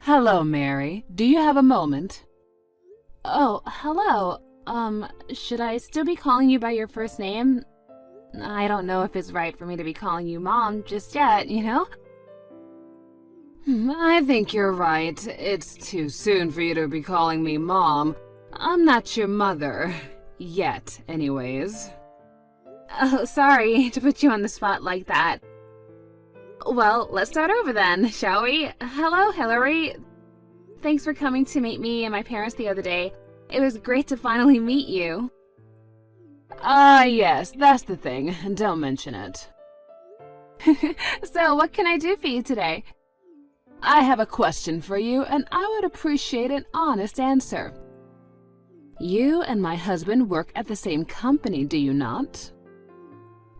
Hello, Mary. Do you have a moment? Oh, hello. Should I still be calling you by your first name? I don't know if it's right for me to be calling you Mom just yet, you know? I think you're right. It's too soon for you to be calling me Mom. I'm not your mother. Yet, anyways. Oh, sorry to put you on the spot like that. Well, let's start over then, shall we? Hello, Hillary. Thanks for coming to meet me and my parents the other day. It was great to finally meet you. Yes, that's the thing. Don't mention it. So, what can I do for you today? I have a question for you, and I would appreciate an honest answer. You and my husband work at the same company, do you not?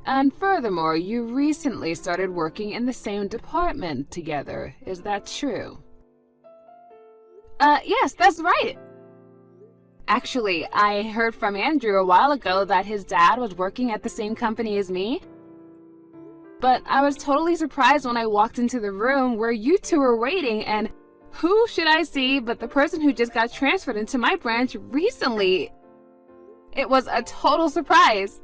And furthermore, you recently started working in the same department together. Is that true? Yes, that's right. Actually, I heard from Andrew a while ago that his dad was working at the same company as me. But I was totally surprised when I walked into the room where you two were waiting, and who should I see but the person who just got transferred into my branch recently? It was a total surprise.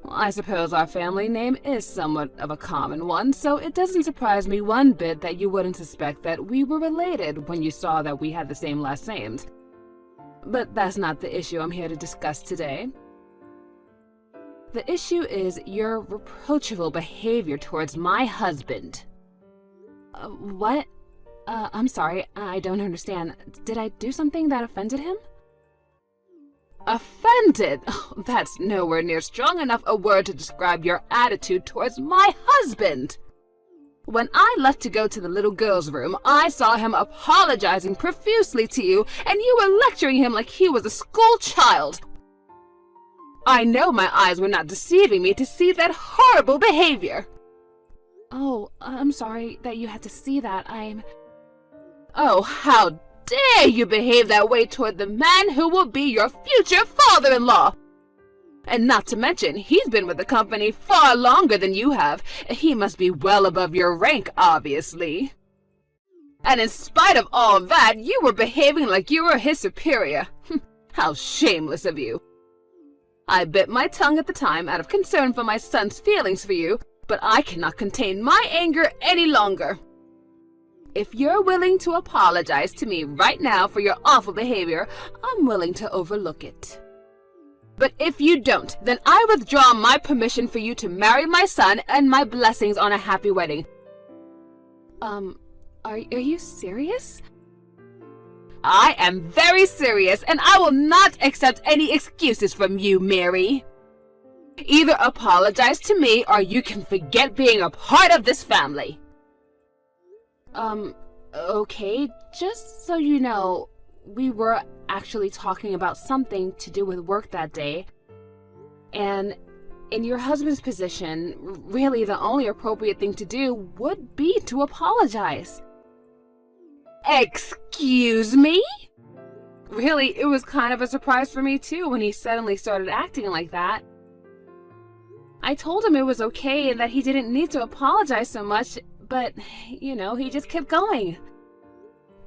Well, I suppose our family name is somewhat of a common one, so it doesn't surprise me one bit that you wouldn't suspect that we were related when you saw that we had the same last names. But that's not the issue I'm here to discuss today. The issue is your reproachful behavior towards my husband. What? I'm sorry, I don't understand. Did I do something that offended him? Offended? Oh, that's nowhere near strong enough a word to describe your attitude towards my husband. When I left to go to the little girl's room, I saw him apologizing profusely to you, and you were lecturing him like he was a school child. I know my eyes were not deceiving me to see that horrible behavior. Oh, I'm sorry that you had to see that. Oh, how dare you behave that way toward the man who will be your future father-in-law! And not to mention, he's been with the company far longer than you have. He must be well above your rank, obviously. And in spite of all that, you were behaving like you were his superior. How shameless of you. I bit my tongue at the time out of concern for my son's feelings for you, but I cannot contain my anger any longer. If you're willing to apologize to me right now for your awful behavior, I'm willing to overlook it. But if you don't, then I withdraw my permission for you to marry my son and my blessings on a happy wedding. Are you serious? I am very serious, and I will not accept any excuses from you, Mary. Either apologize to me, or you can forget being a part of this family. Okay, just so you know, we were actually talking about something to do with work that day. And in your husband's position, really the only appropriate thing to do would be to apologize. Excuse me? Really, it was kind of a surprise for me too when he suddenly started acting like that. I told him it was okay and that he didn't need to apologize so much, but, you know, he just kept going.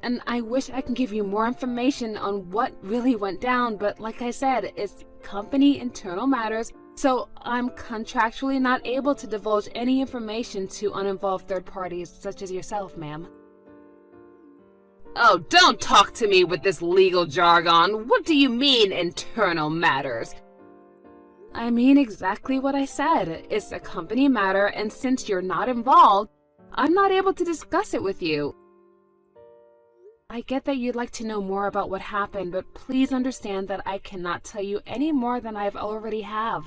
And I wish I could give you more information on what really went down, but like I said, it's company internal matters, so I'm contractually not able to divulge any information to uninvolved third parties such as yourself, ma'am. Oh, don't talk to me with this legal jargon. What do you mean, internal matters? I mean exactly what I said. It's a company matter, and since you're not involved, I'm not able to discuss it with you. I get that you'd like to know more about what happened, but please understand that I cannot tell you any more than I've already have.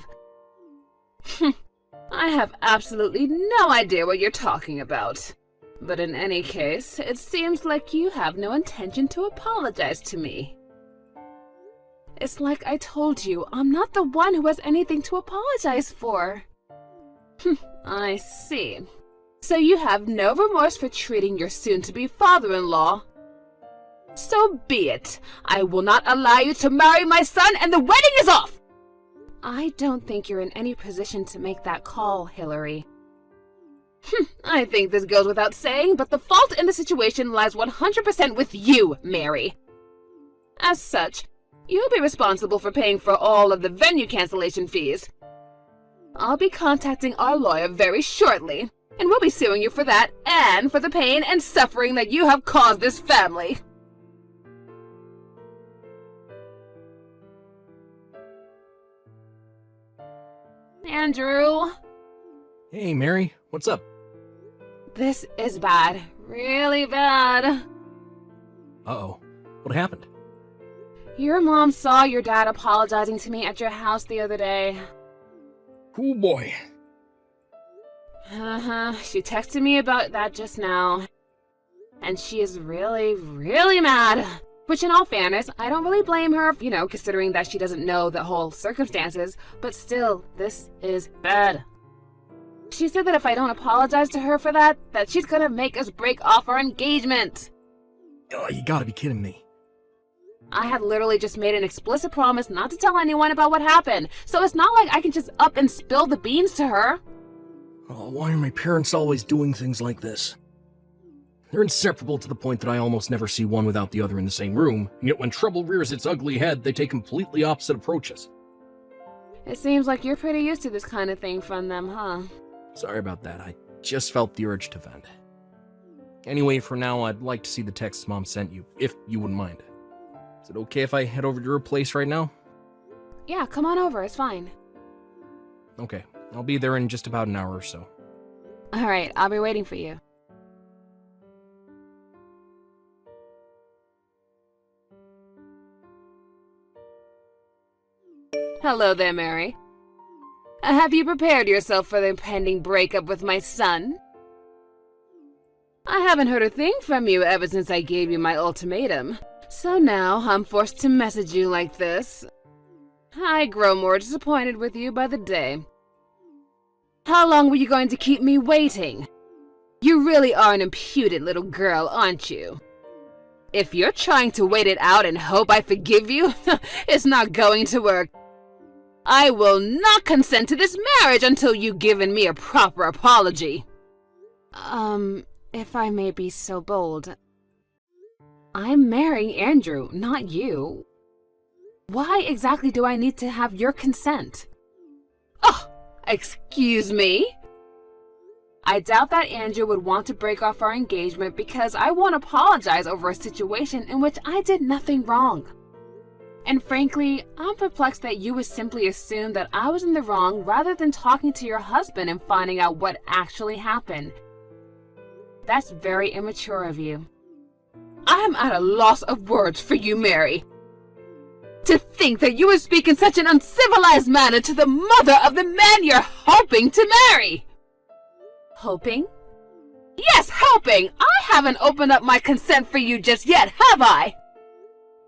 I have absolutely no idea what you're talking about. But in any case, it seems like you have no intention to apologize to me. It's like I told you, I'm not the one who has anything to apologize for. I see. So you have no remorse for treating your soon-to-be father-in-law. So be it. I will not allow you to marry my son, and the wedding is off! I don't think you're in any position to make that call, Hillary. I think this goes without saying, but the fault in the situation lies 100% with you, Mary. As such, you'll be responsible for paying for all of the venue cancellation fees. I'll be contacting our lawyer very shortly, and we'll be suing you for that and for the pain and suffering that you have caused this family. Andrew? Hey, Mary, what's up? This is bad. Really bad. Uh-oh, what happened? Your mom saw your dad apologizing to me at your house the other day. Oh boy. She texted me about that just now. And she is really, really mad. Which, in all fairness, I don't really blame her, considering that she doesn't know the whole circumstances. But still, this is bad. She said that if I don't apologize to her for that she's gonna make us break off our engagement. Oh, you gotta be kidding me. I had literally just made an explicit promise not to tell anyone about what happened, so it's not like I can just up and spill the beans to her. Oh, why are my parents always doing things like this? They're inseparable to the point that I almost never see one without the other in the same room, and yet when trouble rears its ugly head, they take completely opposite approaches. It seems like you're pretty used to this kind of thing from them, huh? Sorry about that, I just felt the urge to vent. Anyway, for now, I'd like to see the texts Mom sent you, if you wouldn't mind. Is it okay if I head over to your place right now? Yeah, come on over, it's fine. Okay, I'll be there in just about an hour or so. Alright, I'll be waiting for you. Hello there, Mary. Have you prepared yourself for the impending breakup with my son? I haven't heard a thing from you ever since I gave you my ultimatum, so now I'm forced to message you like this. I grow more disappointed with you by the day. How long were you going to keep me waiting? You really are an impudent little girl, aren't you? If you're trying to wait it out and hope I forgive you, it's not going to work. I will not consent to this marriage until you've given me a proper apology. If I may be so bold, I'm marrying Andrew, not you. Why exactly do I need to have your consent? Oh, excuse me? I doubt that Andrew would want to break off our engagement because I won't apologize over a situation in which I did nothing wrong. And frankly, I'm perplexed that you would simply assume that I was in the wrong rather than talking to your husband and finding out what actually happened. That's very immature of you. I am at a loss of words for you, Mary. To think that you would speak in such an uncivilized manner to the mother of the man you're hoping to marry! Hoping? Yes, hoping! I haven't opened up my consent for you just yet, have I?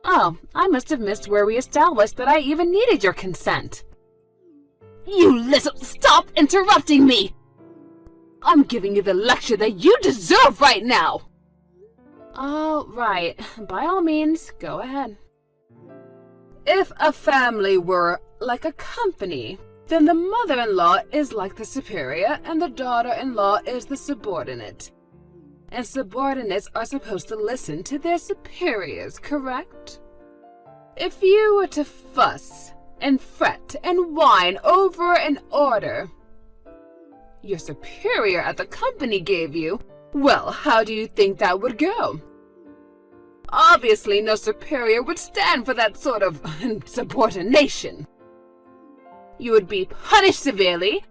Oh, I must have missed where we established that I even needed your consent. You little... Stop interrupting me! I'm giving you the lecture that you deserve right now! Oh, right. By all means, go ahead. If a family were like a company, then the mother-in-law is like the superior and the daughter-in-law is the subordinate. And subordinates are supposed to listen to their superiors, correct? If you were to fuss and fret and whine over an order your superior at the company gave you, well, how do you think that would go? Obviously, no superior would stand for that sort of insubordination. You would be punished severely,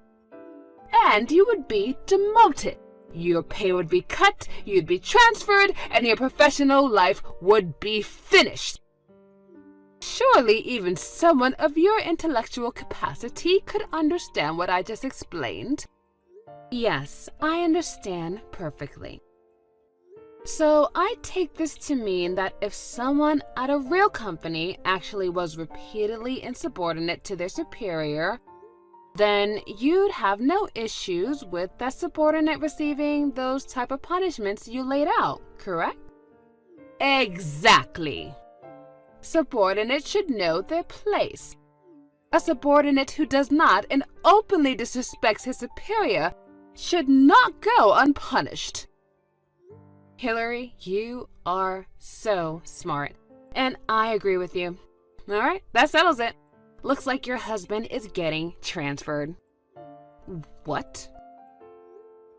and you would be demoted. Your pay would be cut, you'd be transferred, and your professional life would be finished. Surely even someone of your intellectual capacity could understand what I just explained. Yes, I understand perfectly. So I take this to mean that if someone at a real company actually was repeatedly insubordinate to their superior, then you'd have no issues with that subordinate receiving those type of punishments you laid out, correct? Exactly. Subordinates should know their place. A subordinate who does not and openly disrespects his superior should not go unpunished. Hillary, you are so smart, and I agree with you. All right, that settles it. Looks like your husband is getting transferred. What?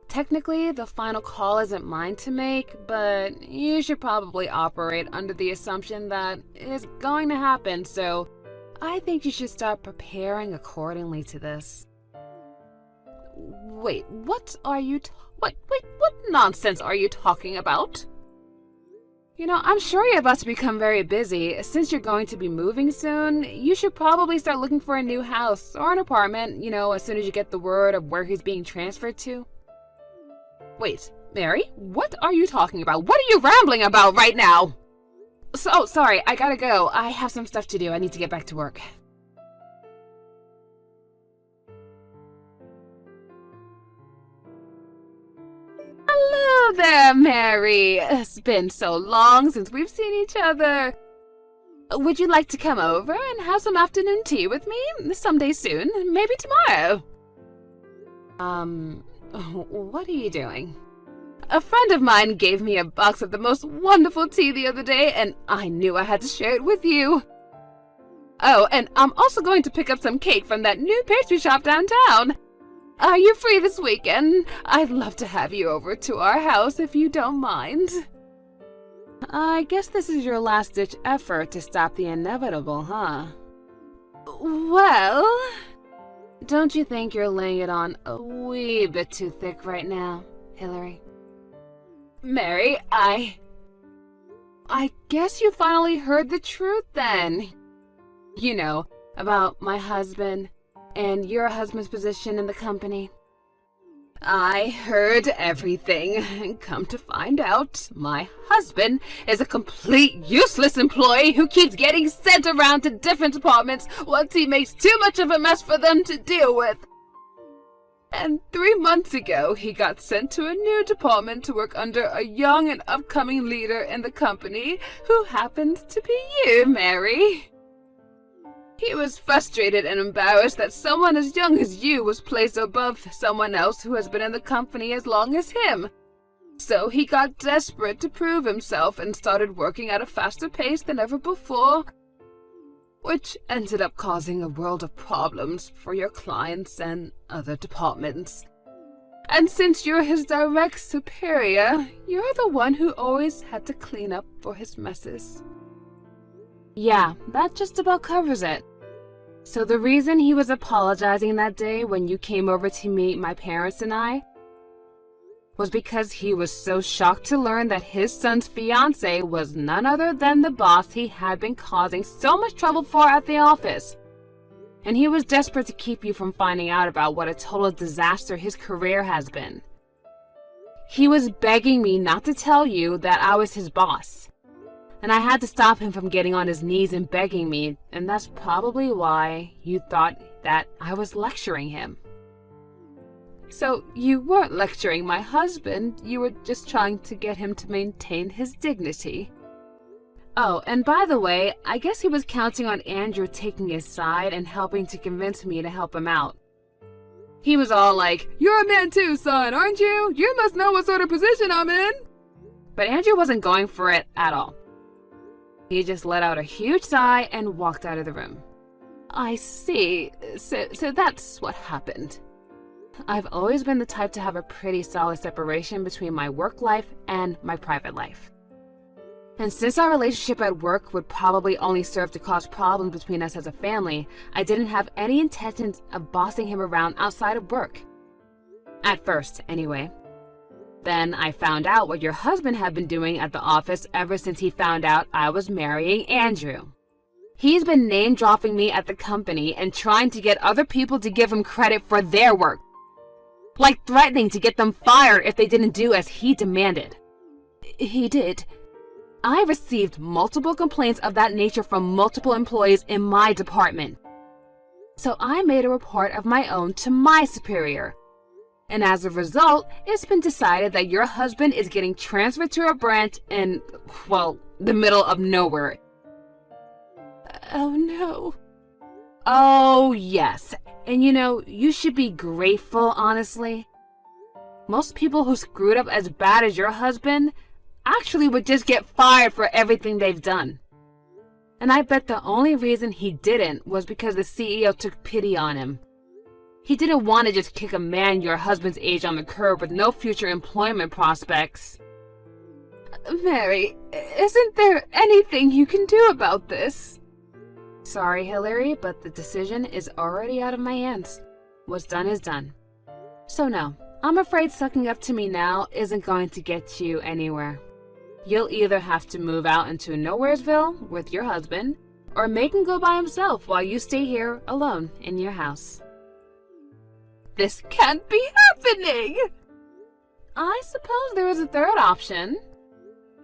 Technically, the final call isn't mine to make, but you should probably operate under the assumption that it's going to happen, so I think you should start preparing accordingly to this. Wait, what nonsense are you talking about? You know, I'm sure you're about to become very busy. Since you're going to be moving soon, you should probably start looking for a new house or an apartment, as soon as you get the word of where he's being transferred to. Wait, Mary, what are you talking about? What are you rambling about right now? So, sorry, I gotta go. I have some stuff to do. I need to get back to work. Hello there, Mary. It's been so long since we've seen each other. Would you like to come over and have some afternoon tea with me someday soon? Maybe tomorrow. What are you doing? A friend of mine gave me a box of the most wonderful tea the other day, and I knew I had to share it with you. Oh, and I'm also going to pick up some cake from that new pastry shop downtown. Are you free this weekend? I'd love to have you over to our house if you don't mind. I guess this is your last-ditch effort to stop the inevitable, huh? Well, don't you think you're laying it on a wee bit too thick right now, Hillary? Mary, I guess you finally heard the truth then. About my husband and your husband's position in the company. I heard everything. Come to find out, my husband is a complete useless employee who keeps getting sent around to different departments once he makes too much of a mess for them to deal with. And 3 months ago, he got sent to a new department to work under a young and upcoming leader in the company who happens to be you, Mary. He was frustrated and embarrassed that someone as young as you was placed above someone else who has been in the company as long as him. So he got desperate to prove himself and started working at a faster pace than ever before, which ended up causing a world of problems for your clients and other departments. And since you're his direct superior, you're the one who always had to clean up for his messes. Yeah, that just about covers it. So the reason he was apologizing that day when you came over to meet my parents and I was because he was so shocked to learn that his son's fiancée was none other than the boss he had been causing so much trouble for at the office. And he was desperate to keep you from finding out about what a total disaster his career has been. He was begging me not to tell you that I was his boss. And I had to stop him from getting on his knees and begging me, and that's probably why you thought that I was lecturing him. So you weren't lecturing my husband, you were just trying to get him to maintain his dignity. Oh, and by the way, I guess he was counting on Andrew taking his side and helping to convince me to help him out. He was all like, "You're a man too, son, aren't you? You must know what sort of position I'm in." But Andrew wasn't going for it at all. He just let out a huge sigh and walked out of the room. I see. So that's what happened. I've always been the type to have a pretty solid separation between my work life and my private life. And since our relationship at work would probably only serve to cause problems between us as a family, I didn't have any intentions of bossing him around outside of work. At first, anyway. Then I found out what your husband had been doing at the office ever since he found out I was marrying Andrew. He's been name-dropping me at the company and trying to get other people to give him credit for their work. Like threatening to get them fired if they didn't do as he demanded. He did. I received multiple complaints of that nature from multiple employees in my department. So I made a report of my own to my superior. And as a result, it's been decided that your husband is getting transferred to a branch in, well, the middle of nowhere. Oh no. Oh yes. And you should be grateful, honestly. Most people who screwed up as bad as your husband actually would just get fired for everything they've done. And I bet the only reason he didn't was because the CEO took pity on him. He didn't want to just kick a man your husband's age on the curb with no future employment prospects. Mary, isn't there anything you can do about this? Sorry, Hillary, but the decision is already out of my hands. What's done is done. So no, I'm afraid sucking up to me now isn't going to get you anywhere. You'll either have to move out into Nowheresville with your husband, or make him go by himself while you stay here alone in your house. This can't be happening! I suppose there is a third option.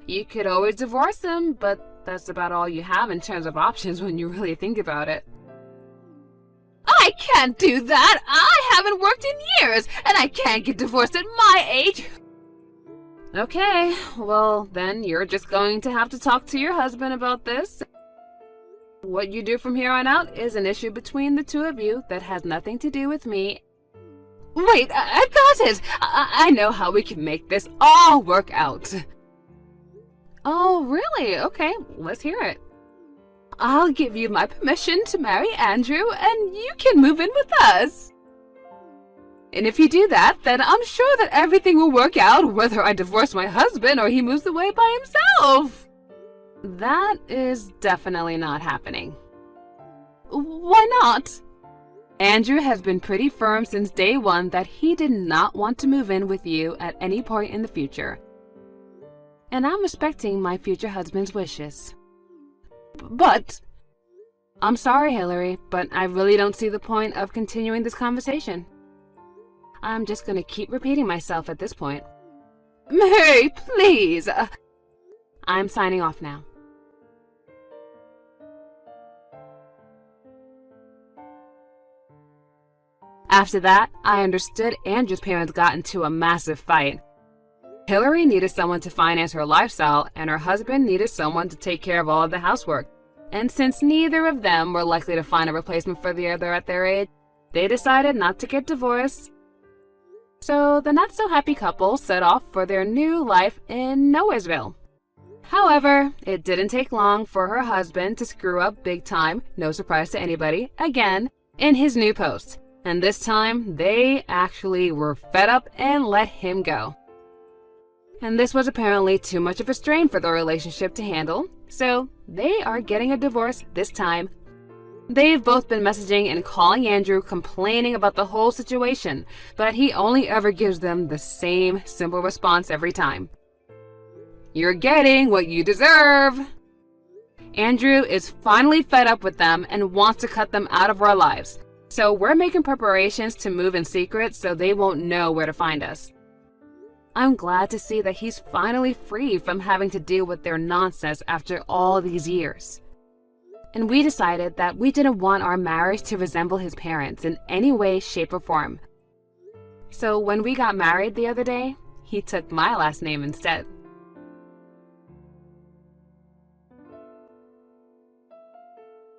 You could always divorce him, but that's about all you have in terms of options when you really think about it. I can't do that! I haven't worked in years, and I can't get divorced at my age! Okay, well, then you're just going to have to talk to your husband about this. What you do from here on out is an issue between the two of you that has nothing to do with me. Wait, I've got it! I know how we can make this all work out. Oh, really? Okay, let's hear it. I'll give you my permission to marry Andrew, and you can move in with us. And if you do that, then I'm sure that everything will work out, whether I divorce my husband or he moves away by himself. That is definitely not happening. Why not? Andrew has been pretty firm since day one that he did not want to move in with you at any point in the future. And I'm respecting my future husband's wishes. But... I'm sorry, Hillary, but I really don't see the point of continuing this conversation. I'm just gonna keep repeating myself at this point. Mary, please! I'm signing off now. After that, I understood Andrew's parents got into a massive fight. Hillary needed someone to finance her lifestyle, and her husband needed someone to take care of all of the housework. And since neither of them were likely to find a replacement for the other at their age, they decided not to get divorced. So the not-so-happy couple set off for their new life in Nowheresville. However, it didn't take long for her husband to screw up big time, no surprise to anybody, again, in his new post. And this time, they actually were fed up and let him go. And this was apparently too much of a strain for their relationship to handle, so they are getting a divorce this time. They've both been messaging and calling Andrew complaining about the whole situation, but he only ever gives them the same simple response every time. You're getting what you deserve! Andrew is finally fed up with them and wants to cut them out of our lives, so we're making preparations to move in secret so they won't know where to find us. I'm glad to see that he's finally free from having to deal with their nonsense after all these years. And we decided that we didn't want our marriage to resemble his parents in any way, shape, or form. So when we got married the other day, he took my last name instead.